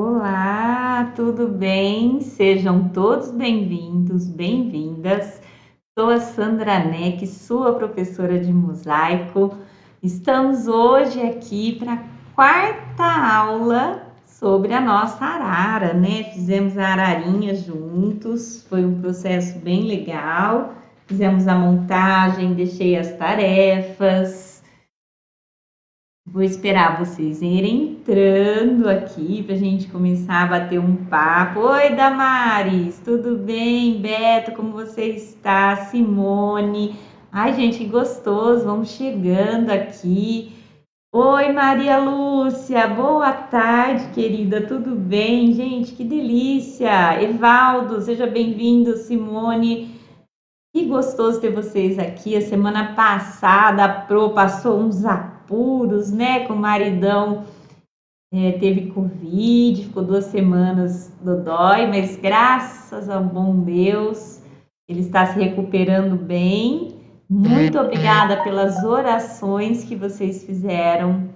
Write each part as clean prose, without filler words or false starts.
Olá, tudo bem? Sejam todos bem-vindos, bem-vindas. Sou a Sandra Neck, sua professora de mosaico. Estamos hoje aqui para a quarta aula sobre a nossa arara, né? Fizemos a ararinha juntos, foi um processo bem legal. Fizemos a montagem, deixei as tarefas. Vou esperar vocês irem entrando aqui para a gente começar a bater um papo. Oi, Damares, tudo bem? Beto, como você está? Simone. Ai, gente, que gostoso, vamos chegando aqui. Oi, Maria Lúcia, boa tarde, querida, tudo bem? Gente, que delícia! Evaldo, seja bem-vindo, Simone. Que gostoso ter vocês aqui. A semana passada a Pro passou uns apuros, né? Com o maridão teve Covid, ficou 2 semanas dodói, mas graças ao bom Deus, ele está se recuperando bem. Muito obrigada pelas orações que vocês fizeram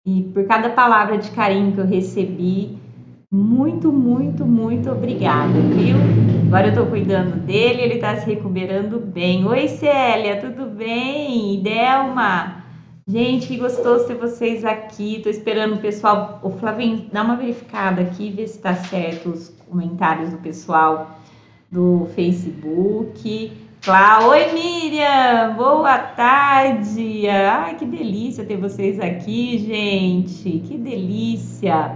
e por cada palavra de carinho que eu recebi. Muito, muito, muito obrigada, viu? Agora eu tô cuidando dele, ele tá se recuperando bem. Oi, Célia, tudo bem? Delma, gente, que gostoso ter vocês aqui. Tô esperando o pessoal. Ô, Flavinho, dá uma verificada aqui, vê se tá certo os comentários do pessoal do Facebook. Oi, Miriam, boa tarde. Ai, que delícia ter vocês aqui, gente. Que delícia.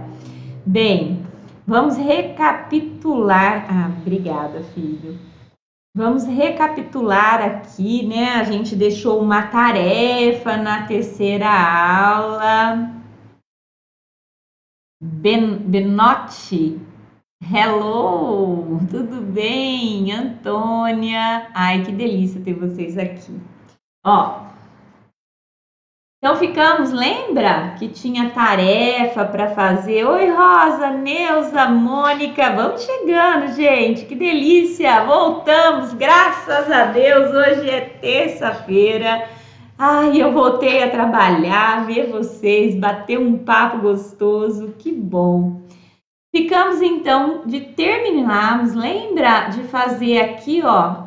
Bem, vamos recapitular. Obrigada, filho. Vamos recapitular aqui, né? A gente deixou uma tarefa na terceira aula. Benotti, hello, tudo bem? Antônia, ai que delícia ter vocês aqui. Então ficamos, lembra que tinha tarefa para fazer? Oi, Rosa, Neuza, Mônica, vamos chegando, gente, que delícia! Voltamos, graças a Deus, hoje é terça-feira. Ai, eu voltei a trabalhar, ver vocês, bater um papo gostoso, que bom. Ficamos então de terminarmos, lembra de fazer aqui, ó,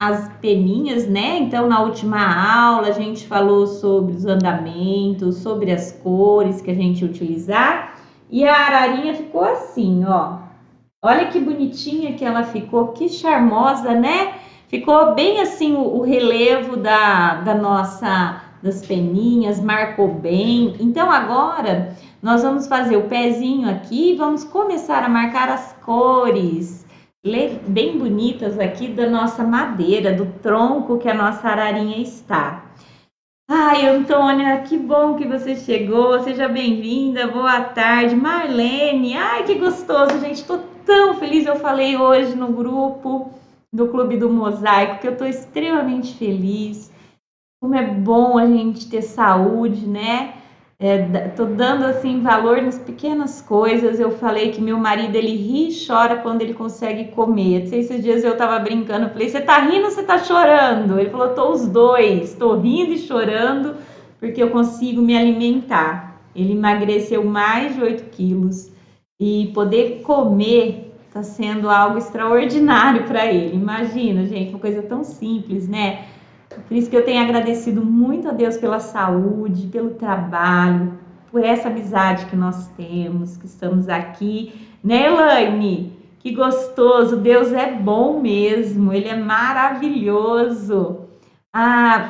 as peninhas, né? Então, na última aula, a gente falou sobre os andamentos, sobre as cores que a gente ia utilizar. E a ararinha ficou assim, ó. Olha que bonitinha que ela ficou, que charmosa, né? Ficou bem assim o relevo das peninhas, marcou bem. Então, agora, nós vamos fazer o pezinho aqui e vamos começar a marcar as cores bem bonitas aqui da nossa madeira, do tronco que a nossa ararinha está. Ai, Antônia, que bom que você chegou, seja bem-vinda, boa tarde. Marlene, ai, que gostoso, gente, estou tão feliz, eu falei hoje no grupo do Clube do Mosaico, que eu estou extremamente feliz, como é bom a gente ter saúde, né? Tô dando assim valor nas pequenas coisas. Eu falei que meu marido ele ri e chora quando ele consegue comer. Esses dias eu tava brincando, eu falei: "Você tá rindo ou você tá chorando?" Ele falou: "Tô os dois, tô rindo e chorando porque eu consigo me alimentar." Ele emagreceu mais de 8 quilos e poder comer tá sendo algo extraordinário para ele. Imagina, gente, uma coisa tão simples, né? Por isso que eu tenho agradecido muito a Deus pela saúde, pelo trabalho, por essa amizade que nós temos, que estamos aqui, né, Elaine? Que gostoso, Deus é bom mesmo, Ele é maravilhoso.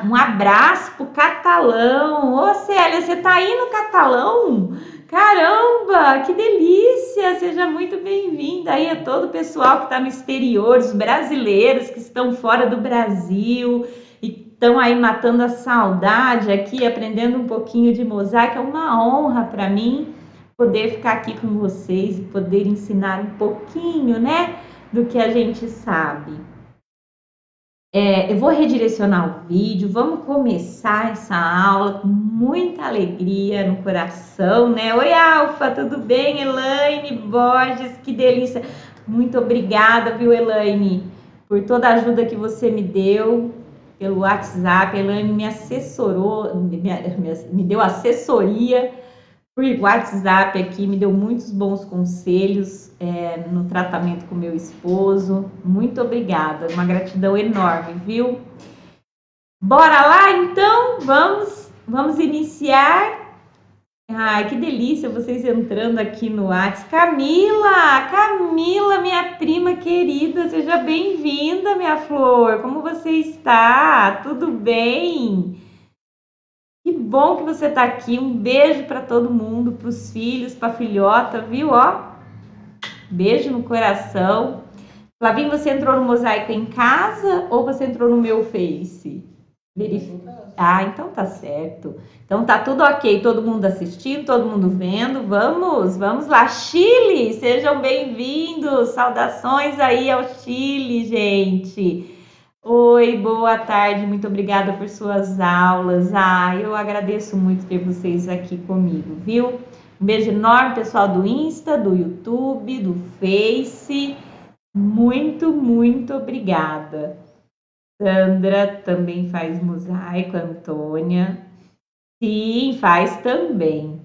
Um abraço pro Catalão. Ô, Célia, você tá aí no Catalão? Caramba, que delícia! Seja muito bem-vinda aí a todo o pessoal que está no exterior, os brasileiros que estão fora do Brasil e estão aí matando a saudade aqui, aprendendo um pouquinho de mosaico. É uma honra para mim poder ficar aqui com vocês e poder ensinar um pouquinho, né, do que a gente sabe. Eu vou redirecionar o vídeo, vamos começar essa aula com muita alegria no coração, né? Oi, Alfa, tudo bem? Elaine Borges, que delícia! Muito obrigada, viu, Elaine, por toda a ajuda que você me deu pelo WhatsApp. A Elaine me assessorou, me deu assessoria por WhatsApp aqui, me deu muitos bons conselhos no tratamento com meu esposo. Muito obrigada, uma gratidão enorme, viu? Bora lá, então? Vamos iniciar. Ai, que delícia vocês entrando aqui no WhatsApp. Camila, minha prima querida, seja bem-vinda, minha flor. Como você está? Tudo bem? Que bom que você está aqui. Um beijo para todo mundo, para os filhos, para a filhota, viu? Ó, beijo no coração. Flavinho, você entrou no Mosaico em casa ou você entrou no meu Face? Ah, então tá certo. Então tá tudo ok, todo mundo assistindo, todo mundo vendo. Vamos lá, Chile, sejam bem-vindos. Saudações aí ao Chile, gente. Oi, boa tarde, muito obrigada por suas aulas. Ah, eu agradeço muito ter vocês aqui comigo, viu? Um beijo enorme, pessoal do Insta, do YouTube, do Face. Muito obrigada. Sandra também faz mosaico, Antônia. Sim, faz também.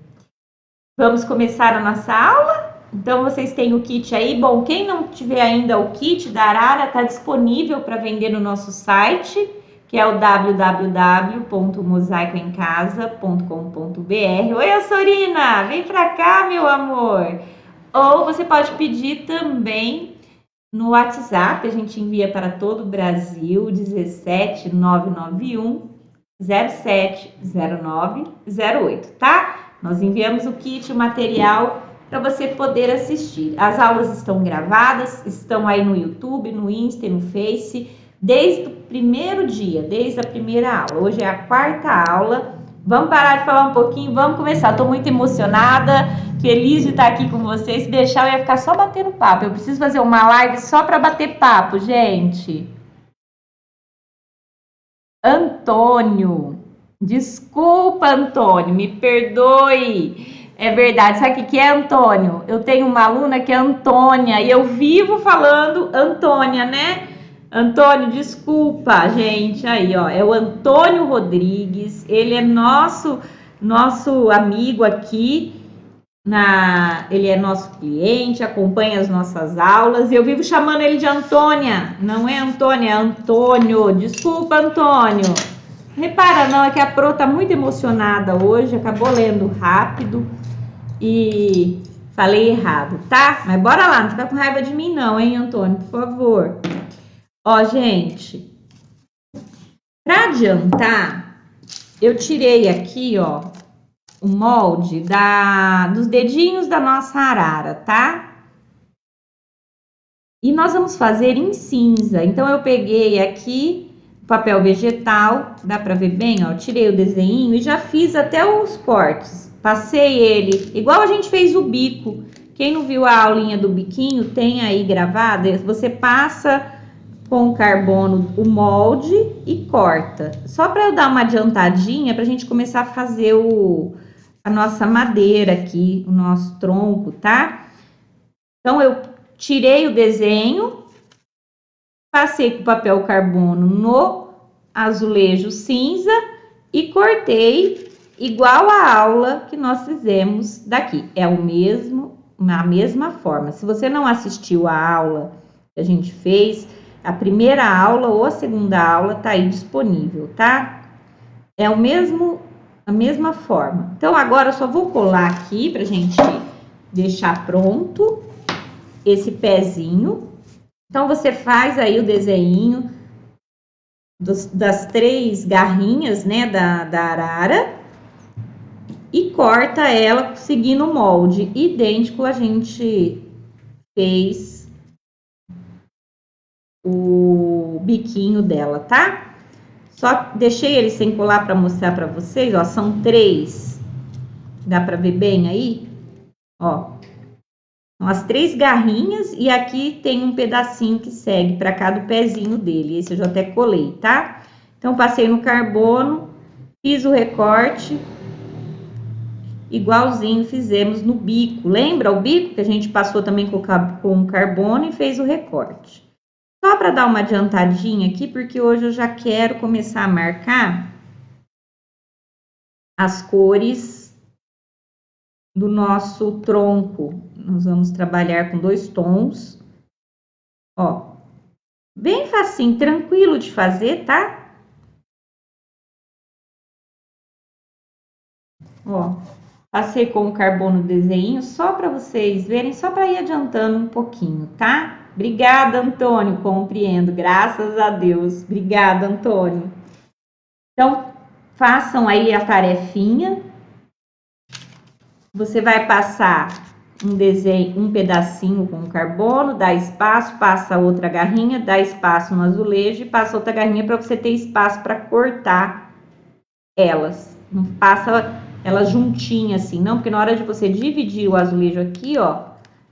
Vamos começar a nossa aula? Então, vocês têm o kit aí. Bom, quem não tiver ainda o kit da Arara, está disponível para vender no nosso site, que é o www.mosaicoemcasa.com.br. Oi, Assorina, vem para cá, meu amor. Ou você pode pedir também no WhatsApp, a gente envia para todo o Brasil, 17991 070908, tá? Nós enviamos o kit, o material para você poder assistir. As aulas estão gravadas, estão aí no YouTube, no Insta e no Face, desde o primeiro dia, desde a primeira aula. Hoje é a quarta aula. Vamos parar de falar um pouquinho, vamos começar. Estou muito emocionada, feliz de estar aqui com vocês. Se deixar, eu ia ficar só batendo papo. Eu preciso fazer uma live só para bater papo, gente. Antônio, desculpa, Antônio, me perdoe. É verdade, sabe o que é, Antônio? Eu tenho uma aluna que é Antônia e eu vivo falando Antônia, né? Antônio, desculpa, gente. Aí, ó, é o Antônio Rodrigues. Ele é nosso amigo aqui. Ele é nosso cliente, acompanha as nossas aulas. E eu vivo chamando ele de Antônia. Não é Antônia, é Antônio. Desculpa, Antônio. Repara, não, é que a Pro tá muito emocionada hoje. Acabou lendo rápido e falei errado, tá? Mas bora lá, não fica com raiva de mim não, hein, Antônio, por favor. Ó, gente, para adiantar, eu tirei aqui, ó, o molde dos dedinhos da nossa arara, tá? E nós vamos fazer em cinza. Então, eu peguei aqui o papel vegetal, dá pra ver bem, ó, tirei o desenho e já fiz até os cortes. Passei ele, igual a gente fez o bico. Quem não viu a aulinha do biquinho, tem aí gravada, você passa com carbono o molde e corta. Só para eu dar uma adiantadinha, para a gente começar a fazer a nossa madeira aqui, o nosso tronco, tá? Então, eu tirei o desenho, passei com papel carbono no azulejo cinza e cortei igual a aula que nós fizemos daqui. É a mesma forma. Se você não assistiu a aula que a gente fez, a primeira aula ou a segunda aula tá aí disponível, tá? É a mesma forma. Então, agora eu só vou colar aqui pra gente deixar pronto esse pezinho. Então, você faz aí o desenho das 3 garrinhas, né, da arara e corta ela seguindo o molde idêntico a gente fez o biquinho dela, tá? Só deixei ele sem colar para mostrar para vocês, ó, são 3. Dá para ver bem aí? Ó. São as 3 garrinhas e aqui tem um pedacinho que segue para cá do pezinho dele. Esse eu já até colei, tá? Então, passei no carbono, fiz o recorte, igualzinho fizemos no bico. Lembra o bico que a gente passou também com carbono e fez o recorte? Só para dar uma adiantadinha aqui, porque hoje eu já quero começar a marcar as cores do nosso tronco. Nós vamos trabalhar com 2 tons. Ó, bem facinho, tranquilo de fazer, tá? Ó, passei com o carbono desenho só para vocês verem, só para ir adiantando um pouquinho, tá? Obrigada, Antônio, compreendo, graças a Deus. Obrigada, Antônio. Então, façam aí a tarefinha. Você vai passar um desenho, um pedacinho com carbono, dá espaço, passa outra garrinha, dá espaço no azulejo e passa outra garrinha para você ter espaço para cortar elas. Não passa elas juntinhas assim, não, porque na hora de você dividir o azulejo aqui, ó,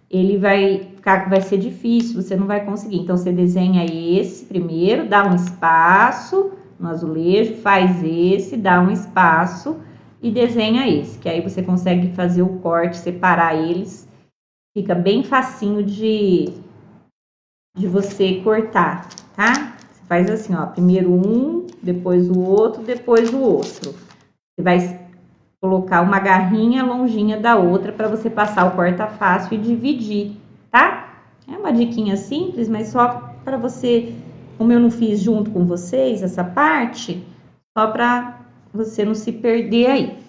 ele vai ser difícil, você não vai conseguir. Então, você desenha esse primeiro, dá um espaço no azulejo, faz esse, dá um espaço e desenha esse, que aí você consegue fazer o corte, separar eles, fica bem facinho de você cortar, tá? Você faz assim, ó, primeiro um, depois o outro, depois o outro. Você vai colocar uma garrinha longinha da outra para você passar o corta-fácil e dividir, tá? É uma diquinha simples, mas só para você, como eu não fiz junto com vocês essa parte, só para você não se perder aí.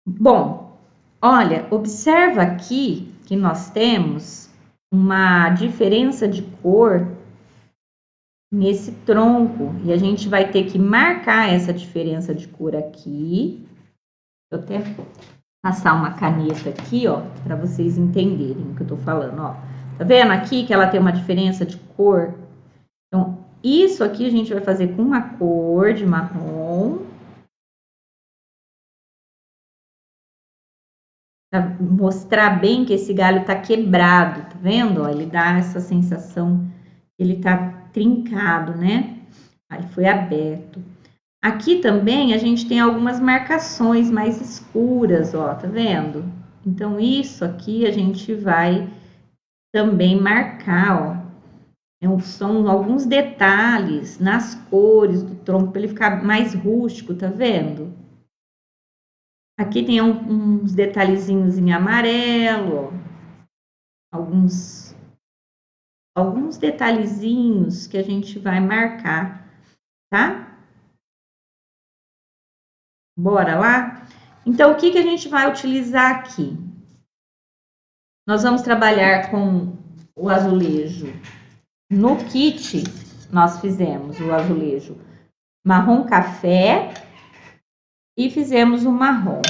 Bom, olha, observa aqui que nós temos uma diferença de cor nesse tronco e a gente vai ter que marcar essa diferença de cor aqui. Eu até passar uma caneta aqui, ó, para vocês entenderem o que eu tô falando, ó. Tá vendo aqui que ela tem uma diferença de cor? Então, isso aqui a gente vai fazer com uma cor de marrom. Pra mostrar bem que esse galho tá quebrado, tá vendo? Ó, ele dá essa sensação que ele tá trincado, né? Aí foi aberto. Aqui também a gente tem algumas marcações mais escuras, ó, tá vendo? Então, isso aqui a gente vai também marcar, ó. São alguns detalhes nas cores do tronco para ele ficar mais rústico, tá vendo? Aqui tem uns detalhezinhos em amarelo, ó. Alguns detalhezinhos que a gente vai marcar, tá? Bora lá? Então, o que a gente vai utilizar aqui? Nós vamos trabalhar com o azulejo. No kit, nós fizemos o azulejo marrom café e fizemos o marrom.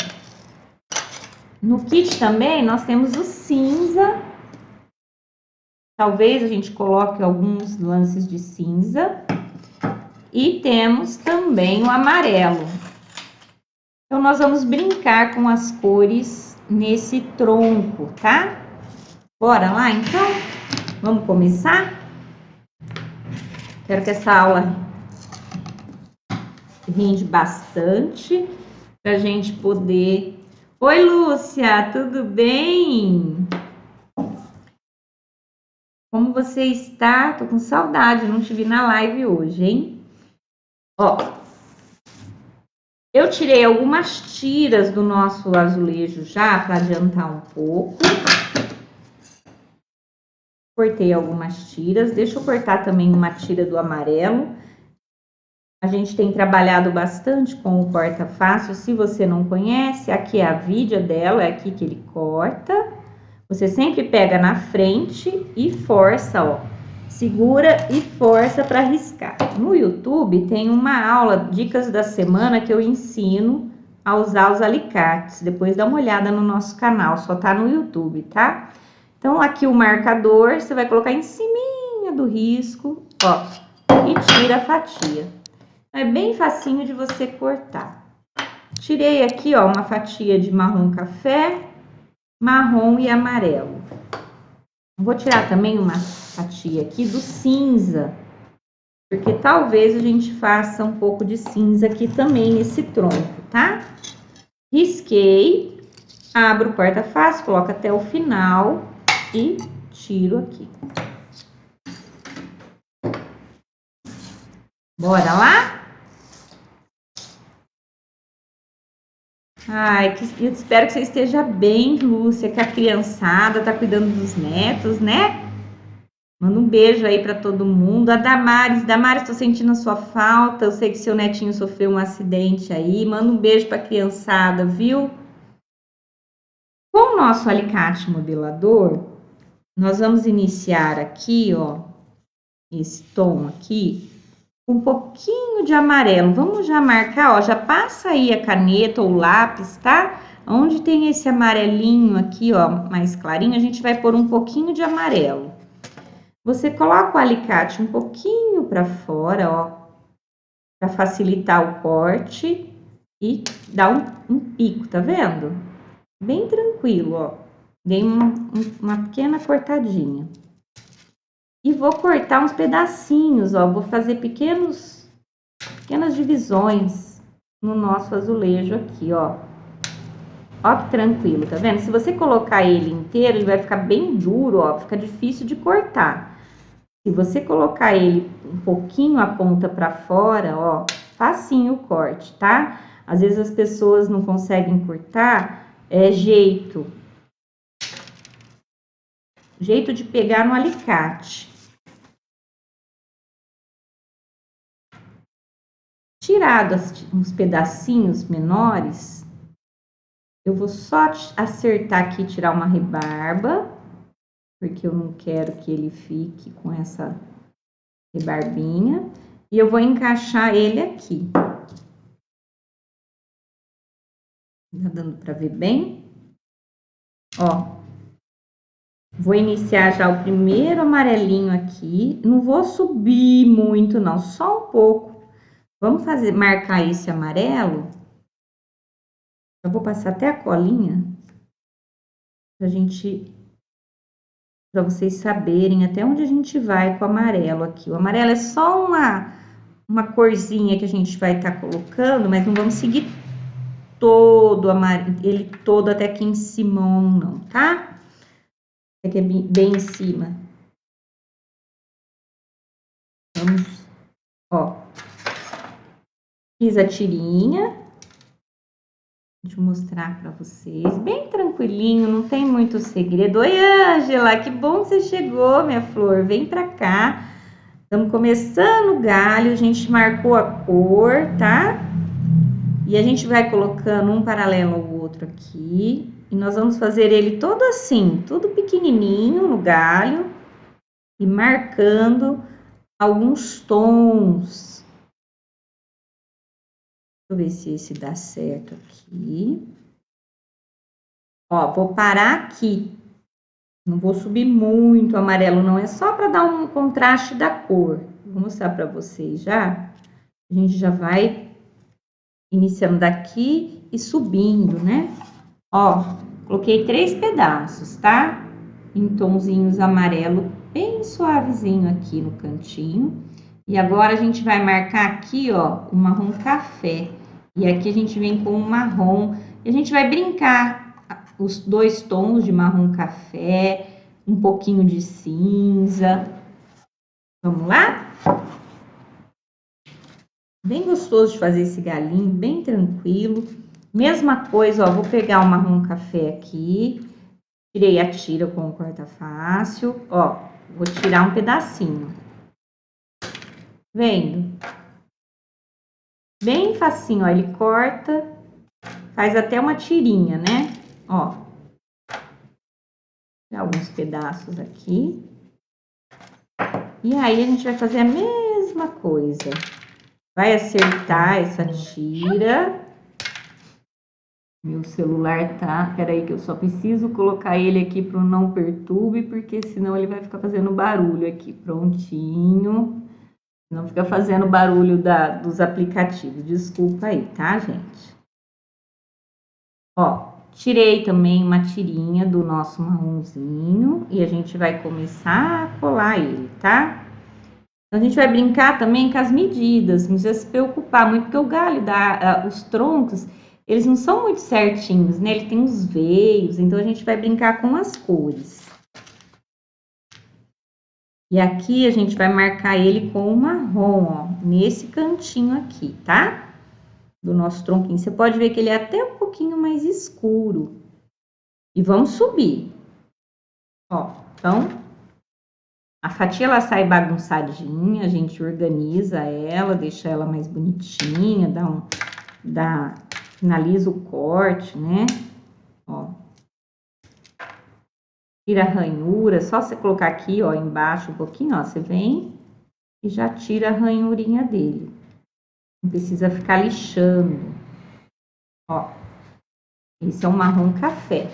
No kit também, nós temos o cinza. Talvez a gente coloque alguns lances de cinza. E temos também o amarelo. Então, nós vamos brincar com as cores nesse tronco, tá? Bora lá, então? Vamos começar? Quero que essa aula rende bastante para a gente poder... Oi, Lúcia, tudo bem? Como você está? Tô com saudade, não te vi na live hoje, hein? Ó, eu tirei algumas tiras do nosso azulejo já para adiantar um pouco. Cortei algumas tiras. Deixa eu cortar também uma tira do amarelo. A gente tem trabalhado bastante com o corta fácil. Se você não conhece, aqui é a vidia dela, é aqui que ele corta. Você sempre pega na frente e força, ó. Segura e força para riscar. No YouTube tem uma aula, dicas da semana, que eu ensino a usar os alicates. Depois dá uma olhada no nosso canal, só tá no YouTube, tá? Então, aqui o marcador, você vai colocar em cima do risco, ó, e tira a fatia. É bem facinho de você cortar. Tirei aqui, ó, uma fatia de marrom café, marrom e amarelo. Vou tirar também uma fatia aqui do cinza, porque talvez a gente faça um pouco de cinza aqui também nesse tronco, tá? Risquei, abro o corta-fácil, coloco até o final e tiro aqui. Bora lá? Ai, eu espero que você esteja bem, Lúcia, que a criançada tá cuidando dos netos, né? Manda um beijo aí para todo mundo. A Damares, tô sentindo a sua falta. Eu sei que seu netinho sofreu um acidente aí. Manda um beijo para a criançada, viu? Com o nosso alicate modelador, nós vamos iniciar aqui, ó, esse tom aqui, um pouquinho de amarelo. Vamos já marcar, ó, já passa aí a caneta ou o lápis, tá? Onde tem esse amarelinho aqui, ó, mais clarinho, a gente vai pôr um pouquinho de amarelo. Você coloca o alicate um pouquinho para fora, ó, para facilitar o corte e dá um pico, tá vendo? Bem tranquilo, ó. Dei uma pequena cortadinha. E vou cortar uns pedacinhos, ó. Vou fazer pequenas divisões no nosso azulejo aqui, ó. Ó que tranquilo, tá vendo? Se você colocar ele inteiro, ele vai ficar bem duro, ó. Fica difícil de cortar. Se você colocar ele um pouquinho a ponta para fora, ó, facinho o corte, tá? Às vezes as pessoas não conseguem cortar, é jeito de pegar no alicate. Tirado uns pedacinhos menores, eu vou só acertar aqui, tirar uma rebarba, porque eu não quero que ele fique com essa rebarbinha. E eu vou encaixar ele aqui. Tá dando para ver bem? Ó, vou iniciar já o primeiro amarelinho aqui. Não vou subir muito, não, só um pouco. Vamos marcar esse amarelo. Eu vou passar até a colinha para vocês saberem até onde a gente vai com o amarelo aqui. O amarelo é só uma corzinha que a gente vai estar colocando, mas não vamos seguir todo ele todo até aqui em cima, não, tá? Aqui é bem em cima. Vamos, ó. Fiz a tirinha. Deixa eu mostrar para vocês. Bem tranquilinho, não tem muito segredo. Oi, Ângela, que bom que você chegou, minha flor. Vem para cá. Estamos começando o galho, a gente marcou a cor, tá? E a gente vai colocando um paralelo ao outro aqui. E nós vamos fazer ele todo assim, tudo pequenininho no galho. E marcando alguns tons. Deixa eu ver se esse dá certo aqui. Ó, vou parar aqui. Não vou subir muito amarelo, não. É só para dar um contraste da cor. Vou mostrar para vocês já. A gente já vai iniciando daqui e subindo, né? Ó, coloquei 3 pedaços, tá? Em tonzinhos amarelo, bem suavezinho aqui no cantinho. E agora a gente vai marcar aqui, ó, o marrom café. E aqui a gente vem com o marrom. E a gente vai brincar os 2 tons de marrom café, um pouquinho de cinza. Vamos lá? Bem gostoso de fazer esse galinho, bem tranquilo. Mesma coisa, ó, vou pegar o marrom café aqui. Tirei a tira com o corta fácil, ó, vou tirar um pedacinho. Vendo? Bem facinho, ó, ele corta, faz até uma tirinha, né? Ó, alguns pedaços aqui. E aí a gente vai fazer a mesma coisa. Vai acertar essa tira. Meu celular tá... Peraí que eu só preciso colocar ele aqui pro não perturbe, porque senão ele vai ficar fazendo barulho aqui. Prontinho. Não fica fazendo barulho dos aplicativos. Desculpa aí, tá, gente? Ó, tirei também uma tirinha do nosso marronzinho e a gente vai começar a colar ele, tá? Então, a gente vai brincar também com as medidas, não precisa se preocupar muito, porque o galho, os troncos, eles não são muito certinhos, né? Ele tem uns veios, então a gente vai brincar com as cores. E aqui a gente vai marcar ele com o marrom, ó, nesse cantinho aqui, tá? do nosso tronquinho. Você pode ver que ele é até um pouquinho mais escuro. E vamos subir. Ó, então, a fatia ela sai bagunçadinha, a gente organiza ela, deixa ela mais bonitinha, finaliza o corte, né? Ó. Tira a ranhura, só você colocar aqui, ó, embaixo um pouquinho, ó, você vem e já tira a ranhurinha dele. Não precisa ficar lixando. Ó, esse é um marrom café.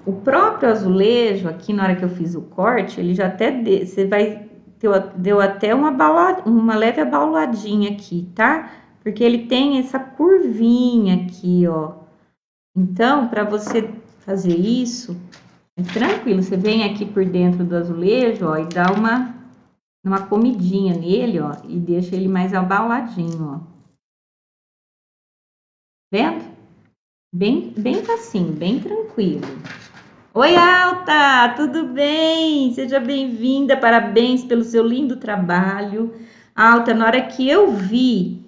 O próprio azulejo, aqui na hora que eu fiz o corte, ele já até deu até uma leve abauladinha aqui, tá? Porque ele tem essa curvinha aqui, ó. Então, para você fazer isso, é tranquilo. Você vem aqui por dentro do azulejo, ó, e dá uma comidinha nele, ó, e deixa ele mais abauladinho, ó. Vendo? Bem facinho, bem tranquilo. Oi, Alta, tudo bem? Seja bem-vinda, parabéns pelo seu lindo trabalho. Alta, na hora que eu vi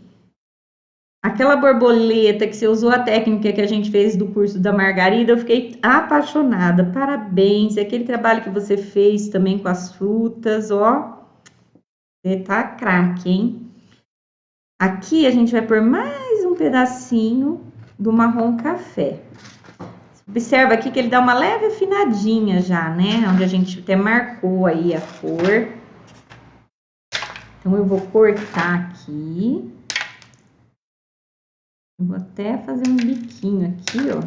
aquela borboleta que você usou a técnica que a gente fez do curso da Margarida, eu fiquei apaixonada. Parabéns, e aquele trabalho que você fez também com as frutas, ó, você tá craque, hein? Aqui a gente vai pôr mais um pedacinho do marrom café. Observa aqui que ele dá uma leve afinadinha já, né? Onde a gente até marcou aí a cor. Então, eu vou cortar aqui. Eu vou até fazer um biquinho aqui, ó.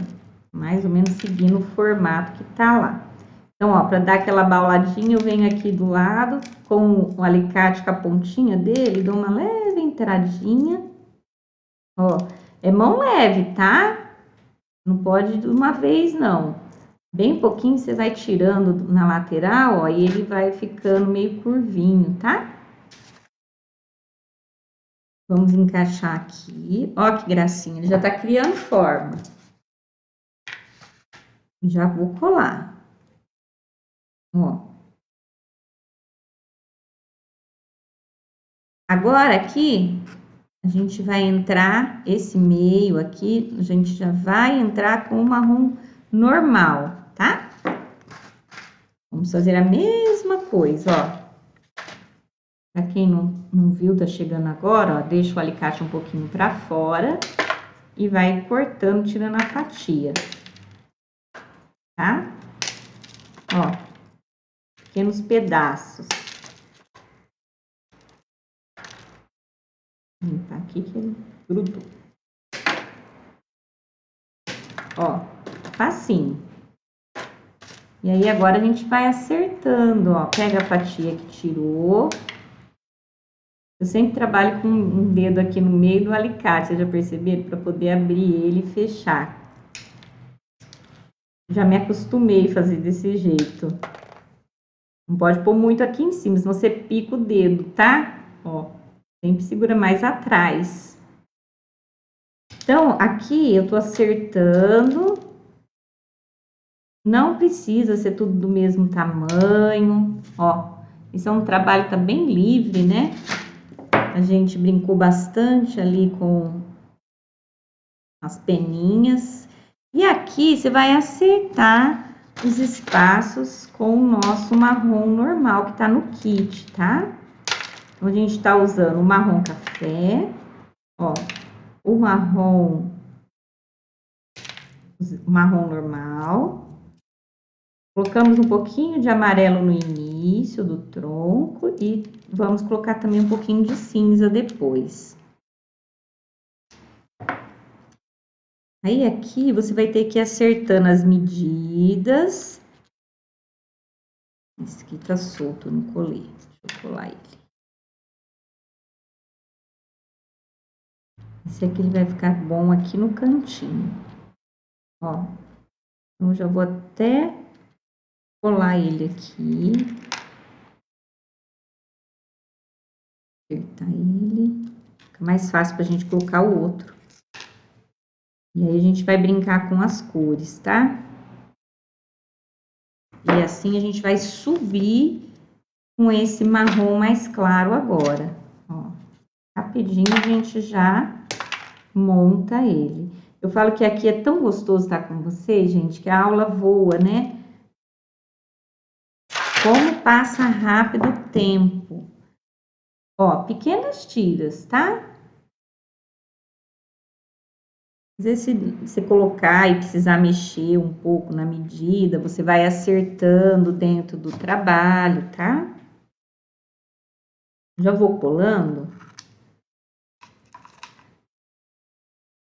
Mais ou menos seguindo o formato que tá lá. Então, ó, pra dar aquela bauladinha, eu venho aqui do lado com o alicate com a pontinha dele, dou uma leve entradinha. Ó, é mão leve, tá? Não pode de uma vez, não. Bem pouquinho você vai tirando na lateral, ó, e ele vai ficando meio curvinho, tá? Vamos encaixar aqui. Ó que gracinha, ele já tá criando forma. Já vou colar. Ó. Agora aqui, a gente vai entrar, esse meio aqui, a gente já vai entrar com o marrom normal, tá? Vamos fazer a mesma coisa, ó. Pra quem não viu, tá chegando agora, ó, deixa o alicate um pouquinho pra fora e vai cortando, tirando a fatia, tá? Ó, pequenos pedaços. Vou limpar aqui que ele grudou. Ó, facinho. E aí, agora a gente vai acertando, ó. Pega a fatia que tirou. Eu sempre trabalho com um dedo aqui no meio do alicate, vocês já perceberam? Para poder abrir ele e fechar. Já me acostumei a fazer desse jeito. Não pode pôr muito aqui em cima, senão você pica o dedo, tá? Ó, sempre segura mais atrás. Então, aqui eu tô acertando. Não precisa ser tudo do mesmo tamanho, ó. Isso é um trabalho tá bem livre, né? A gente brincou bastante ali com as peninhas. E aqui você vai acertar os espaços com o nosso marrom normal que tá no kit, tá? Então, a gente tá usando o marrom café, ó, o marrom normal. Colocamos um pouquinho de amarelo no início do tronco e vamos colocar também um pouquinho de cinza depois. Aí, aqui, você vai ter que ir acertando as medidas. Esse aqui tá solto, eu não colei. Deixa eu colar ele. Esse aqui ele vai ficar bom aqui no cantinho. Ó, então eu já vou até colar ele aqui. Apertar ele. Fica mais fácil pra gente colocar o outro. E aí, a gente vai brincar com as cores, tá? E assim, a gente vai subir com esse marrom mais claro agora, ó. Rapidinho a gente já monta ele. Eu falo que aqui é tão gostoso estar com vocês, gente, que a aula voa, né? Como passa rápido o tempo. Ó, pequenas tiras, tá? Às vezes, se você colocar e precisar mexer um pouco na medida, você vai acertando dentro do trabalho, tá? Já vou colando.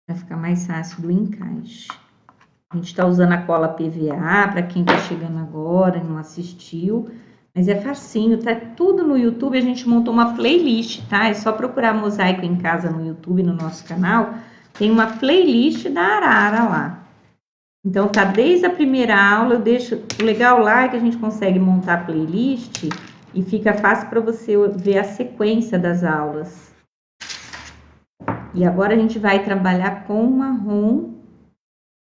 Vai ficar mais fácil do encaixe. A gente tá usando a cola PVA, para quem tá chegando agora e não assistiu. Mas é facinho, tá tudo no YouTube. A gente montou uma playlist, tá? É só procurar Mosaico em Casa no YouTube, no nosso canal. Tem uma playlist da Arara lá. Então, tá desde a primeira aula, eu deixo... O legal lá é que a gente consegue montar a playlist e fica fácil para você ver a sequência das aulas. E agora a gente vai trabalhar com o marrom,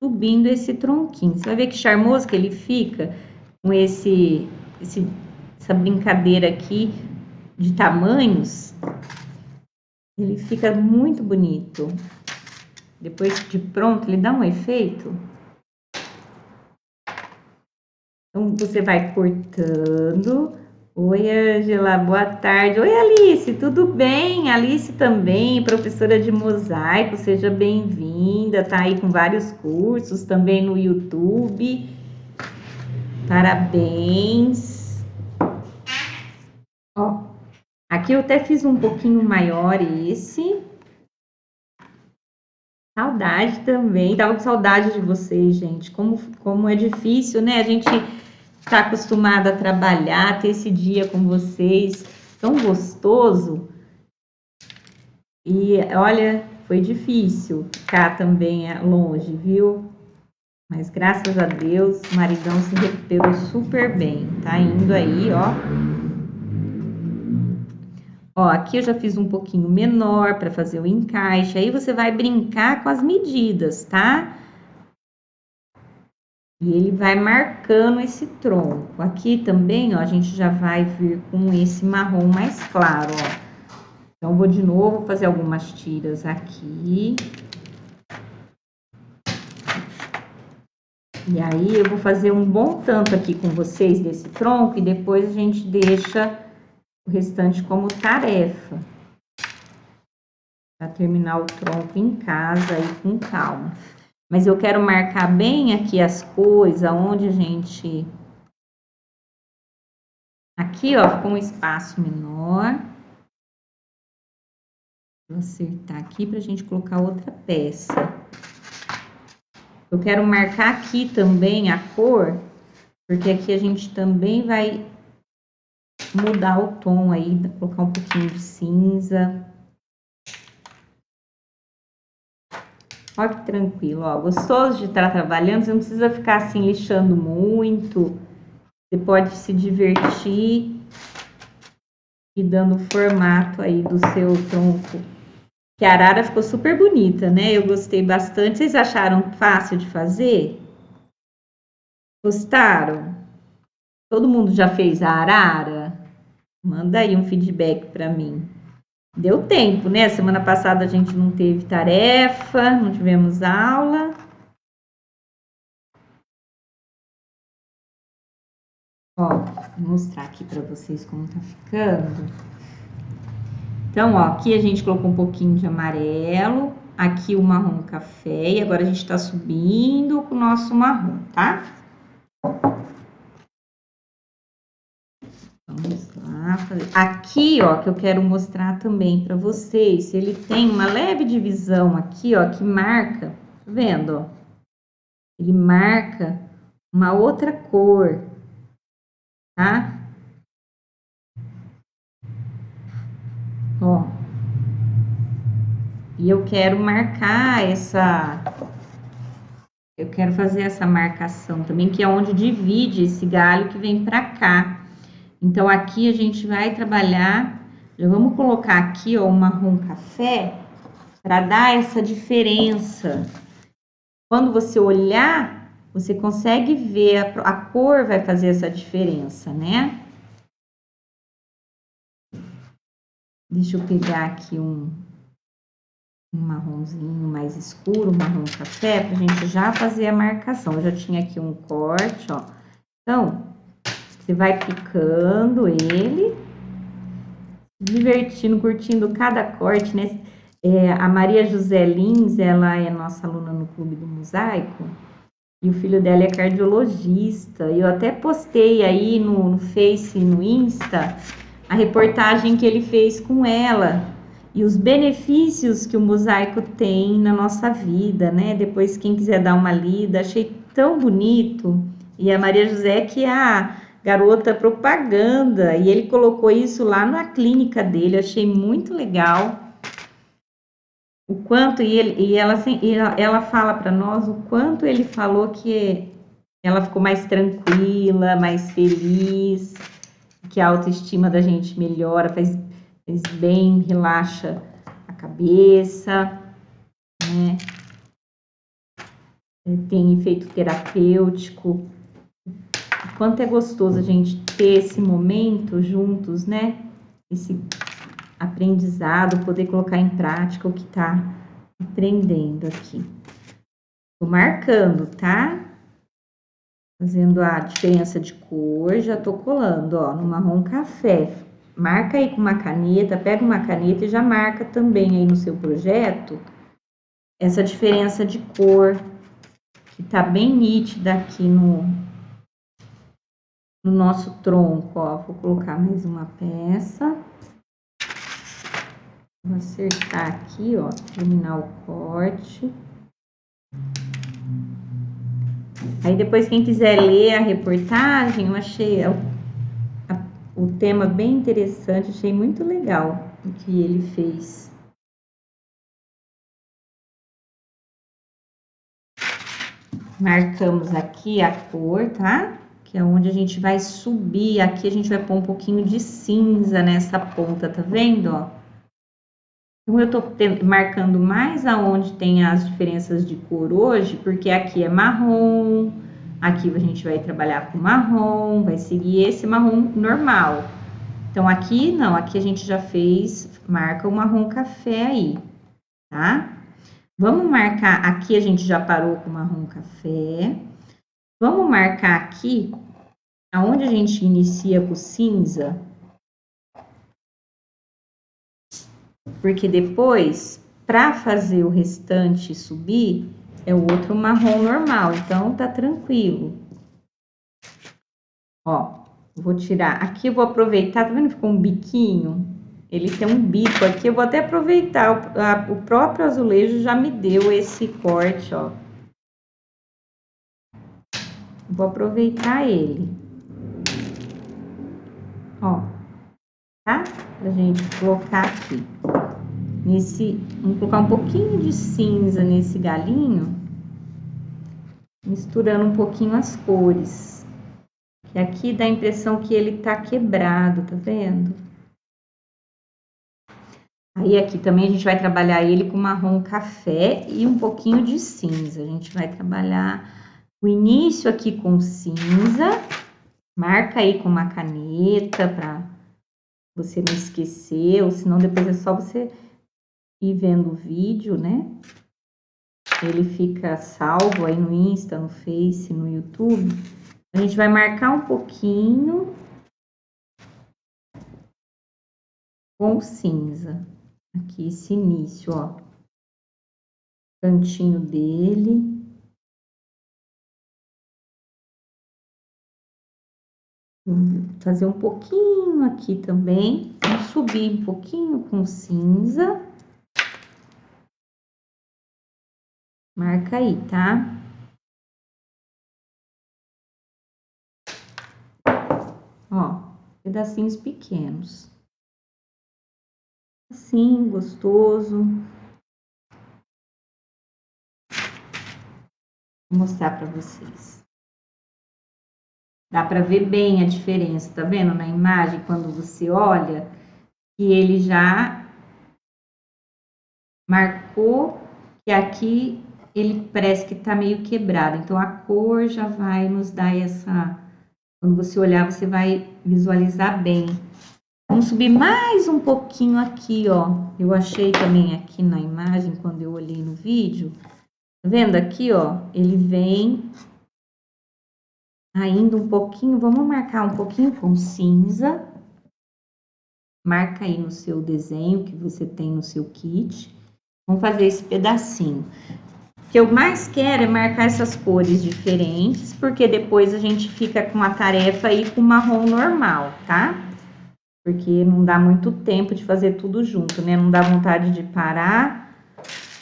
subindo esse tronquinho. Você vai ver que charmoso que ele fica com essa brincadeira aqui de tamanhos. Ele fica muito bonito. Depois de pronto, ele dá um efeito. Então, você vai cortando. Oi, Ângela, boa tarde. Oi, Alice, tudo bem? Alice também, professora de mosaico, seja bem-vinda. Tá aí com vários cursos também no YouTube. Parabéns. Ó, aqui eu até fiz um pouquinho maior esse. Saudade também. Tava com saudade de vocês, gente. Como é difícil, né? A gente tá acostumada a trabalhar, ter esse dia com vocês, tão gostoso. E olha, foi difícil ficar também longe, viu? Mas graças a Deus, o maridão se recuperou super bem. Tá indo aí, ó. Ó, aqui eu já fiz um pouquinho menor para fazer o encaixe. Aí você vai brincar com as medidas, tá? E ele vai marcando esse tronco. Aqui também, ó, a gente já vai vir com esse marrom mais claro, ó. Então, vou de novo fazer algumas tiras aqui. E aí, eu vou fazer um bom tanto aqui com vocês desse tronco e depois a gente deixa o restante como tarefa. Para terminar o tronco em casa aí com calma. Mas eu quero marcar bem aqui as coisas, onde a gente... Aqui, ó, ficou um espaço menor. Vou acertar aqui pra gente colocar outra peça. Eu quero marcar aqui também a cor, porque aqui a gente também vai mudar o tom aí, colocar um pouquinho de cinza. Olha que tranquilo, ó, gostoso de estar trabalhando, você não precisa ficar assim lixando muito. Você pode se divertir e dando formato aí do seu tronco. Que a arara ficou super bonita, né? Eu gostei bastante. Vocês acharam fácil de fazer? Gostaram? Todo mundo já fez a arara? Manda aí um feedback para mim. Deu tempo, né? Semana passada a gente não teve tarefa, não tivemos aula. Ó, vou mostrar aqui para vocês como tá ficando. Então, ó, aqui a gente colocou um pouquinho de amarelo, aqui o marrom café, e agora a gente tá subindo com o nosso marrom, tá? Vamos lá fazer. Aqui, ó, que eu quero mostrar também para vocês, ele tem uma leve divisão aqui, ó, que marca, tá vendo, ó? Ele marca uma outra cor, tá? Ó. E eu quero marcar eu quero fazer essa marcação também, que é onde divide esse galho que vem para cá. Então, aqui a gente vai trabalhar, já vamos colocar aqui, ó, o marrom café, para dar essa diferença. Quando você olhar, você consegue ver, a cor vai fazer essa diferença, né? Deixa eu pegar aqui um marronzinho mais escuro, um marrom café, pra gente já fazer a marcação. Eu já tinha aqui um corte, ó. Então, você vai picando ele, divertindo, curtindo cada corte, né? A Maria José Lins, ela é nossa aluna no Clube do Mosaico, e o filho dela é cardiologista. Eu até postei aí no Face e no Insta a reportagem que ele fez com ela e os benefícios que o mosaico tem na nossa vida, né? Depois, quem quiser dar uma lida, achei tão bonito. E a Maria José, que é a garota propaganda, e ele colocou isso lá na clínica dele, achei muito legal. O quanto, ela fala para nós o quanto ele falou que ela ficou mais tranquila, mais feliz, que a autoestima da gente melhora, faz bem, relaxa a cabeça, né? Tem efeito terapêutico. O quanto é gostoso a gente ter esse momento juntos, né? Esse aprendizado, poder colocar em prática o que tá aprendendo aqui. Tô marcando, tá? Fazendo a diferença de cor, já tô colando, ó, no marrom café. Marca aí com uma caneta, pega uma caneta e já marca também aí no seu projeto essa diferença de cor, que tá bem nítida aqui no nosso tronco, ó. Vou colocar mais uma peça. Vou acertar aqui, ó, terminar o corte. Aí depois, quem quiser ler a reportagem, eu achei o tema bem interessante, achei muito legal o que ele fez. Marcamos aqui a cor, tá? Que é onde a gente vai subir. Aqui a gente vai pôr um pouquinho de cinza nessa ponta, tá vendo, ó? Então, eu tô marcando mais aonde tem as diferenças de cor hoje, porque aqui é marrom, aqui a gente vai trabalhar com marrom, vai seguir esse marrom normal. Então, aqui não, aqui a gente já fez, marca o marrom café aí, tá? Vamos marcar, aqui a gente já parou com marrom café. Vamos marcar aqui, aonde a gente inicia com cinza, porque depois, para fazer o restante subir, é o outro marrom normal, então tá tranquilo. Ó, vou tirar, aqui eu vou aproveitar, tá vendo que ficou um biquinho? Ele tem um bico aqui, eu vou até aproveitar, o próprio azulejo já me deu esse corte, ó. Vou aproveitar ele. Ó, tá? Pra gente colocar aqui. Vamos colocar um pouquinho de cinza nesse galinho, misturando um pouquinho as cores. Que aqui dá a impressão que ele tá quebrado, tá vendo? Aí aqui também a gente vai trabalhar ele com marrom café e um pouquinho de cinza. A gente vai trabalhar o início aqui com cinza. Marca aí com uma caneta para você não esquecer, ou senão depois é só você ir vendo o vídeo, né? Ele fica salvo aí no Insta, no Face, no YouTube. A gente vai marcar um pouquinho com cinza. Aqui, esse início, ó. Cantinho dele. Vou fazer um pouquinho aqui também. Vou subir um pouquinho com cinza. Marca aí, tá? Ó, pedacinhos pequenos. Assim, gostoso. Vou mostrar para vocês. Dá para ver bem a diferença, tá vendo na imagem quando você olha que ele já marcou que aqui ele parece que tá meio quebrado. Então a cor já vai nos dar essa, quando você olhar você vai visualizar bem Vamos subir mais um pouquinho aqui, ó. Eu achei também aqui na imagem, quando eu olhei no vídeo. Tá vendo aqui, ó? Ele vem ainda um pouquinho. Vamos marcar um pouquinho com cinza. Marca aí no seu desenho que você tem no seu kit. Vamos fazer esse pedacinho. O que eu mais quero é marcar essas cores diferentes, porque depois a gente fica com a tarefa aí com marrom normal, tá? Porque não dá muito tempo de fazer tudo junto, né? Não dá vontade de parar,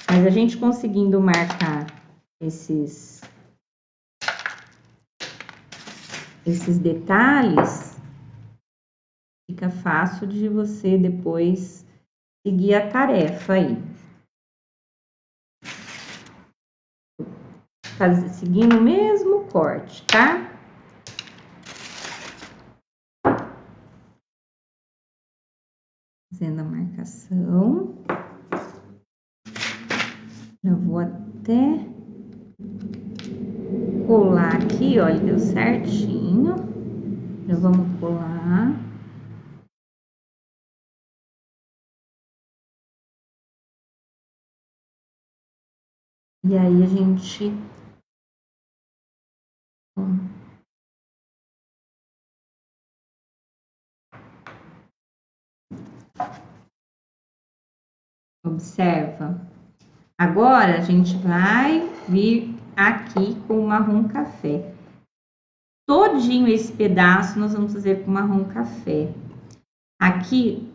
mas a gente conseguindo marcar esses detalhes, fica fácil de você depois seguir a tarefa aí. Seguindo o mesmo corte, tá? Fazendo a marcação. Já vou até colar aqui, olha, deu certinho. Já vamos colar. E aí a gente... Observa. Agora, a gente vai vir aqui com o marrom café. Todinho esse pedaço nós vamos fazer com marrom café. Aqui,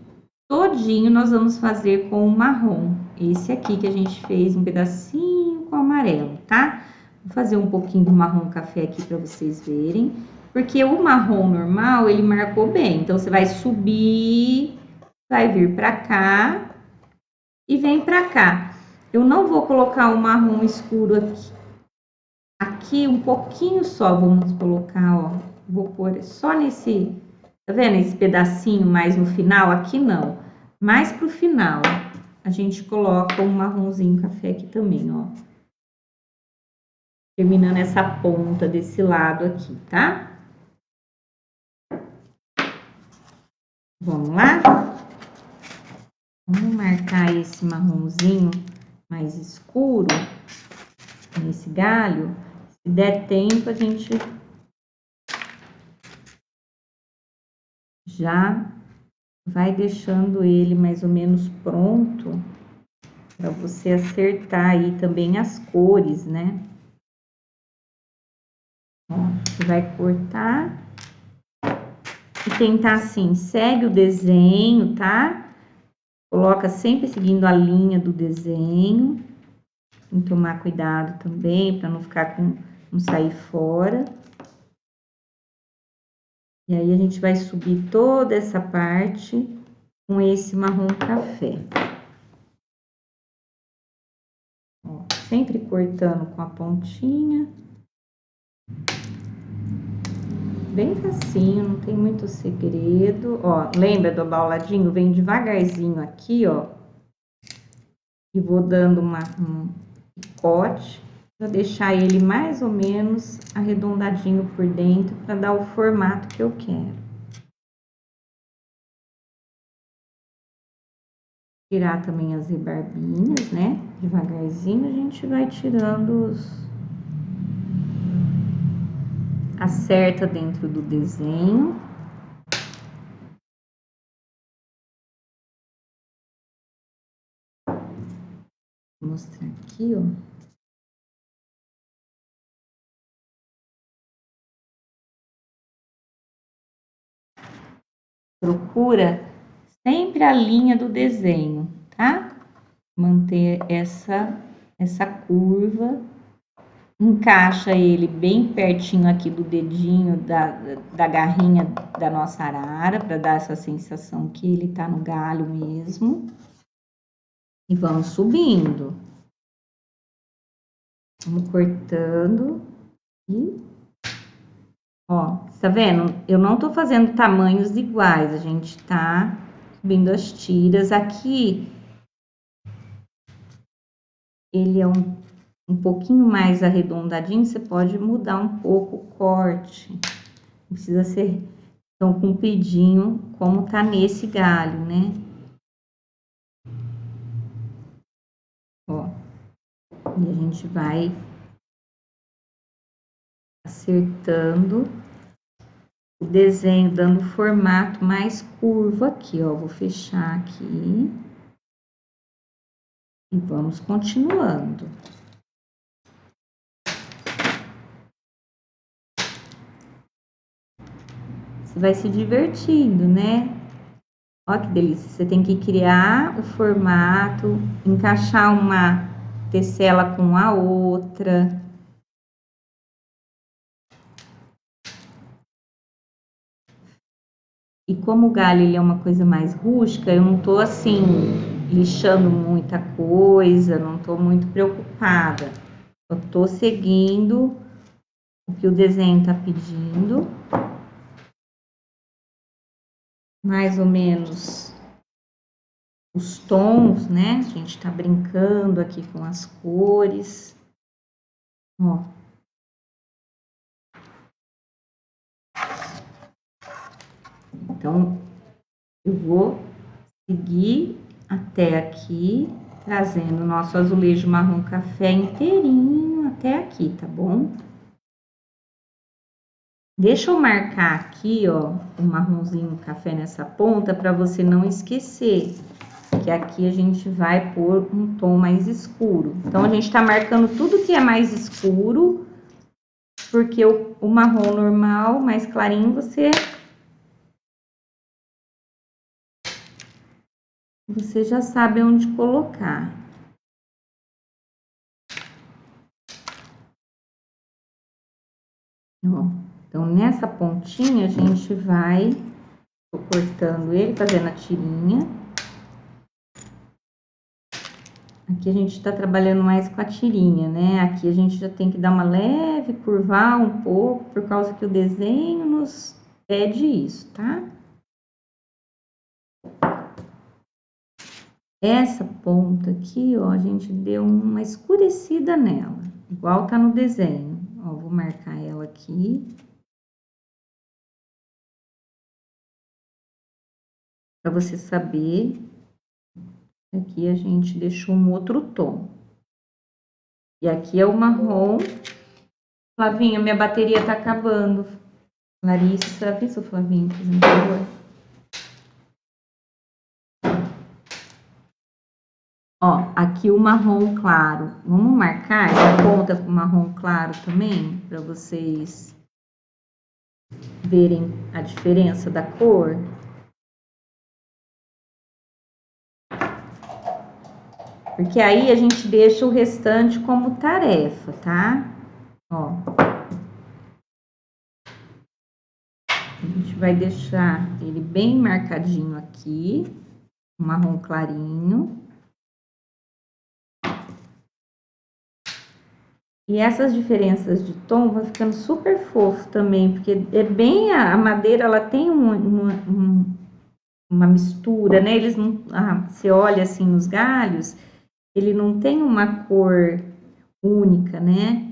todinho nós vamos fazer com o marrom. Esse aqui que a gente fez um pedacinho com amarelo, tá? Vou fazer um pouquinho do marrom café aqui para vocês verem. Porque o marrom normal, ele marcou bem. Então, você vai subir, vai vir para cá e vem para cá. Eu não vou colocar o marrom escuro aqui. Aqui um pouquinho só, vamos colocar, ó. Vou pôr só nesse, tá vendo? Esse pedacinho mais no final, aqui não. Mais pro final, a gente coloca um marronzinho café aqui também, ó. Terminando essa ponta desse lado aqui, tá? Vamos lá? Vamos marcar esse marronzinho mais escuro nesse galho. Se der tempo, a gente já vai deixando ele mais ou menos pronto para você acertar aí também as cores, né? Ó, você vai cortar e tentar assim, segue o desenho, tá? Coloca sempre seguindo a linha do desenho. Tem que tomar cuidado também para não ficar com, não sair fora. E aí a gente vai subir toda essa parte com esse marrom café. Ó, sempre cortando com a pontinha. Bem facinho, não tem muito segredo. Ó, lembra do abauladinho? Vem devagarzinho aqui, ó. E vou dando um picote para deixar ele mais ou menos arredondadinho por dentro para dar o formato que eu quero. Tirar também as rebarbinhas, né? Devagarzinho a gente vai tirando acerta dentro do desenho. Vou mostrar aqui, ó. Procura sempre a linha do desenho, tá? Manter essa curva. Encaixa ele bem pertinho aqui do dedinho da garrinha da nossa arara, para dar essa sensação que ele tá no galho mesmo. E vamos subindo. Vamos cortando e... Ó, tá vendo? Eu não tô fazendo tamanhos iguais, a gente tá subindo as tiras. Aqui, ele é um pouquinho mais arredondadinho, você pode mudar um pouco o corte. Não precisa ser tão compridinho como tá nesse galho, né? Ó, e a gente vai acertando o desenho, dando formato mais curvo aqui, ó. Vou fechar aqui. E vamos continuando. Você vai se divertindo, né? Olha que delícia. Você tem que criar o formato, encaixar uma tecela com a outra. E como o galho ele é uma coisa mais rústica, eu não tô assim lixando muita coisa, não tô muito preocupada. Eu tô seguindo o que o desenho tá pedindo. Mais ou menos os tons, né? A gente tá brincando aqui com as cores. Ó. Então, eu vou seguir até aqui, trazendo o nosso azulejo marrom café inteirinho até aqui, tá bom? Deixa eu marcar aqui, ó, o marronzinho café nessa ponta para você não esquecer, que aqui a gente vai pôr um tom mais escuro. Então, a gente tá marcando tudo que é mais escuro, porque o marrom normal, mais clarinho, você já sabe onde colocar. Ó, então, nessa pontinha, a gente vai cortando ele, fazendo a tirinha. Aqui a gente tá trabalhando mais com a tirinha, né? Aqui a gente já tem que dar uma leve, curvar um pouco, por causa que o desenho nos pede isso, tá? Essa ponta aqui, ó, a gente deu uma escurecida nela, igual tá no desenho. Ó, vou marcar ela aqui. Para você saber, aqui a gente deixou um outro tom. E aqui é o marrom. Flavinha, minha bateria tá acabando. Larissa, avisa o Flavinho, por favor. Ó, aqui o marrom claro. Vamos marcar essa ponta com marrom claro também, para vocês verem a diferença da cor. Porque aí a gente deixa o restante como tarefa, tá? Ó. A gente vai deixar ele bem marcadinho aqui, marrom clarinho. E essas diferenças de tom vão ficando super fofo também, porque é bem a madeira, ela tem uma mistura, né? Eles não, você olha assim nos galhos, ele não tem uma cor única, né?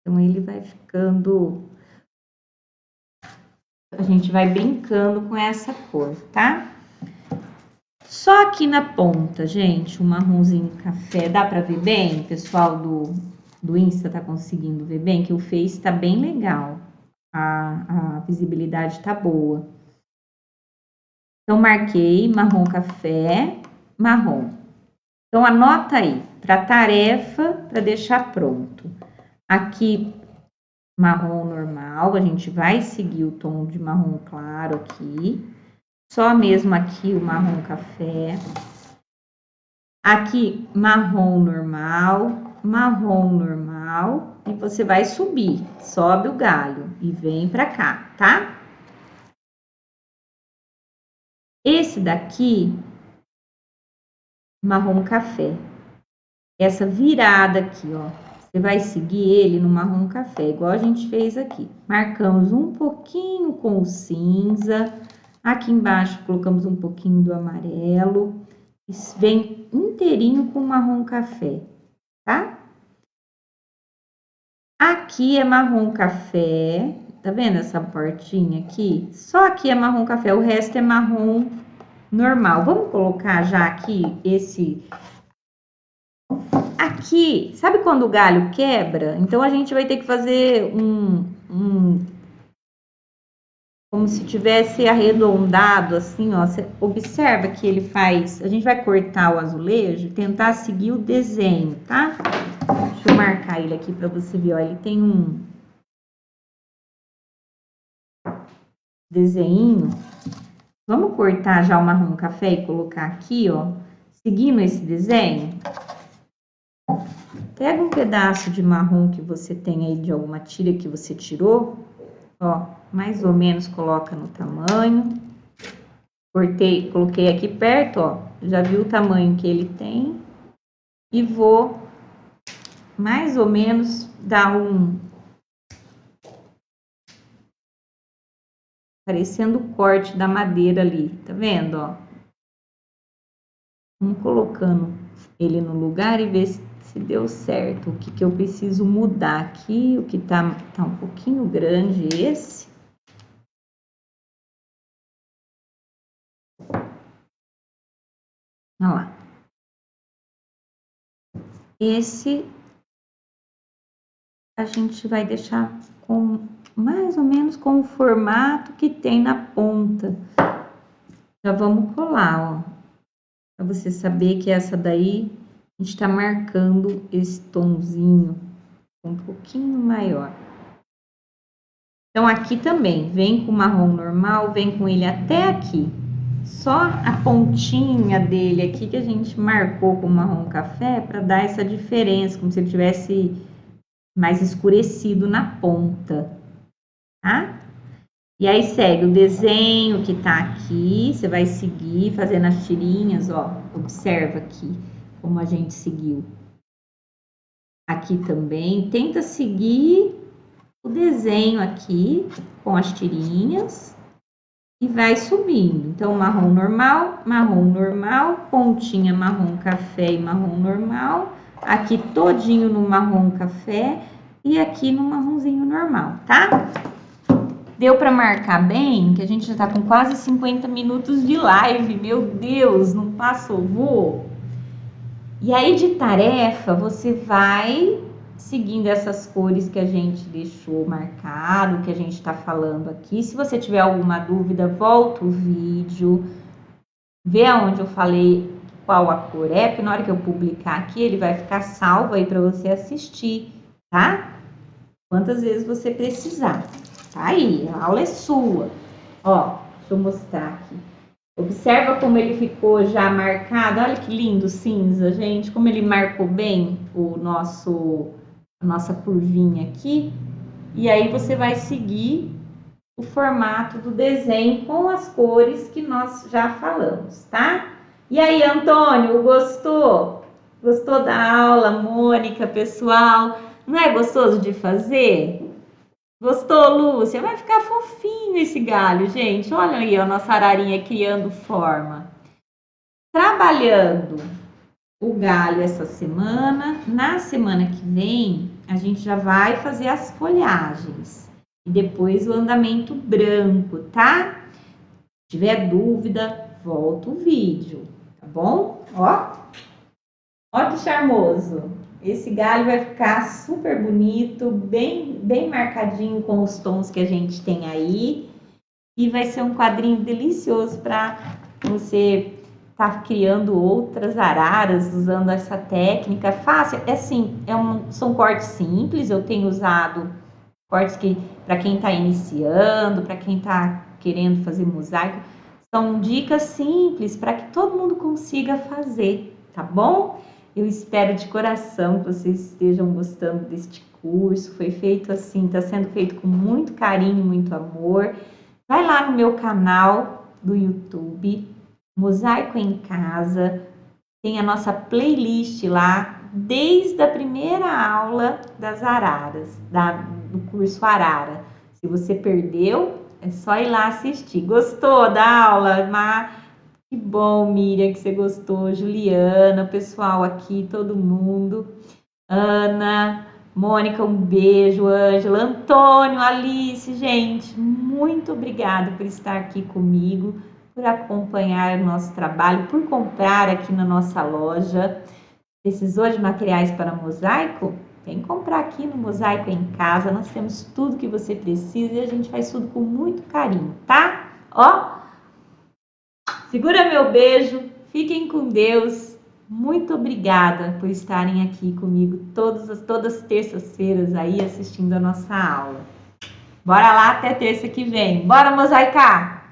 Então ele vai ficando, a gente vai brincando com essa cor, tá? Só aqui na ponta, gente, o marronzinho café, dá pra ver bem? O pessoal do Insta tá conseguindo ver bem? Que o Face tá bem legal, a visibilidade tá boa. Então, marquei marrom café, marrom. Então, anota aí, para tarefa, para deixar pronto. Aqui, marrom normal, a gente vai seguir o tom de marrom claro aqui. Só mesmo aqui o marrom café. Aqui, marrom normal, e você vai subir, sobe o galho e vem pra cá, tá? Esse daqui, marrom café. Essa virada aqui, ó, você vai seguir ele no marrom café, igual a gente fez aqui. Marcamos um pouquinho com o cinza, aqui embaixo colocamos um pouquinho do amarelo, vem inteirinho com marrom café, tá? Aqui é marrom café, Tá vendo essa portinha aqui? Só aqui é marrom café, o resto é marrom normal. Vamos colocar já aqui esse... Aqui, sabe quando o galho quebra? Então, a gente vai ter que fazer como se tivesse arredondado, assim, ó. Você observa que ele faz... A gente vai cortar o azulejo e tentar seguir o desenho, tá? Deixa eu marcar ele aqui pra você ver, ó. Ele tem um desenho. Vamos cortar já o marrom café e colocar aqui, ó. Seguindo esse desenho. Pega um pedaço de marrom que você tem aí de alguma tira que você tirou, ó, mais ou menos coloca no tamanho. Cortei, coloquei aqui perto, ó, já viu o tamanho que ele tem. E vou mais ou menos dar parecendo o corte da madeira ali, tá vendo, ó? Vamos colocando ele no lugar e ver se deu certo. O que que eu preciso mudar aqui, o que tá um pouquinho grande esse. Olha lá. Esse a gente vai deixar com mais ou menos com o formato que tem na ponta. Já vamos colar, ó. Pra você saber que essa daí a gente tá marcando esse tomzinho um pouquinho maior. Então, aqui também, vem com marrom normal, vem com ele até aqui. Só a pontinha dele aqui que a gente marcou com marrom café para dar essa diferença, como se ele tivesse mais escurecido na ponta, tá? E aí segue o desenho que tá aqui, você vai seguir fazendo as tirinhas, ó. Observa aqui como a gente seguiu. Aqui também, tenta seguir o desenho aqui com as tirinhas e vai subindo. Então, marrom normal, pontinha marrom café e marrom normal, aqui todinho no marrom café e aqui no marronzinho normal, tá? Deu para marcar bem, que a gente já tá com quase 50 minutos de live, meu Deus, não passa o voo. E aí, de tarefa, você vai seguindo essas cores que a gente deixou marcado, que a gente tá falando aqui. Se você tiver alguma dúvida, volta o vídeo, vê aonde eu falei qual a cor é, porque na hora que eu publicar aqui, ele vai ficar salvo aí para você assistir, tá? Quantas vezes você precisar. Tá aí, a aula é sua. Ó, deixa eu mostrar aqui. Observa como ele ficou já marcado. Olha que lindo cinza, gente. Como ele marcou bem a nossa curvinha aqui. E aí você vai seguir o formato do desenho com as cores que nós já falamos, tá? E aí, Antônio, gostou? Gostou da aula, Mônica, pessoal? Não é gostoso de fazer? Gostou, Lúcia? Vai ficar fofinho esse galho, gente. Olha aí a nossa ararinha criando forma. Trabalhando o galho essa semana. Na semana que vem, a gente já vai fazer as folhagens. E depois o andamento branco, tá? Se tiver dúvida, volta o vídeo, tá bom? Ó que charmoso. Esse galho vai ficar super bonito, bem marcadinho com os tons que a gente tem aí. E vai ser um quadrinho delicioso para você estar criando outras araras usando essa técnica fácil. É assim, são cortes simples, eu tenho usado cortes que para quem está iniciando, para quem está querendo fazer mosaico, são dicas simples para que todo mundo consiga fazer, tá bom? Eu espero de coração que vocês estejam gostando deste curso. Foi feito assim, está sendo feito com muito carinho, muito amor. Vai lá no meu canal do YouTube, Mosaico em Casa. Tem a nossa playlist lá, desde a primeira aula das araras, do curso Arara. Se você perdeu, é só ir lá assistir. Gostou da aula, Mar? Que bom, Miriam, que você gostou. Juliana, pessoal aqui, todo mundo. Ana, Mônica, um beijo. Ângela, Antônio, Alice, gente, muito obrigada por estar aqui comigo, por acompanhar o nosso trabalho, por comprar aqui na nossa loja. Precisou de materiais para mosaico? Vem comprar aqui no Mosaico em Casa. Nós temos tudo que você precisa e a gente faz tudo com muito carinho, tá? Ó, segura meu beijo. Fiquem com Deus. Muito obrigada por estarem aqui comigo todas as terças-feiras aí assistindo a nossa aula. Bora lá até terça que vem. Bora mosaicar!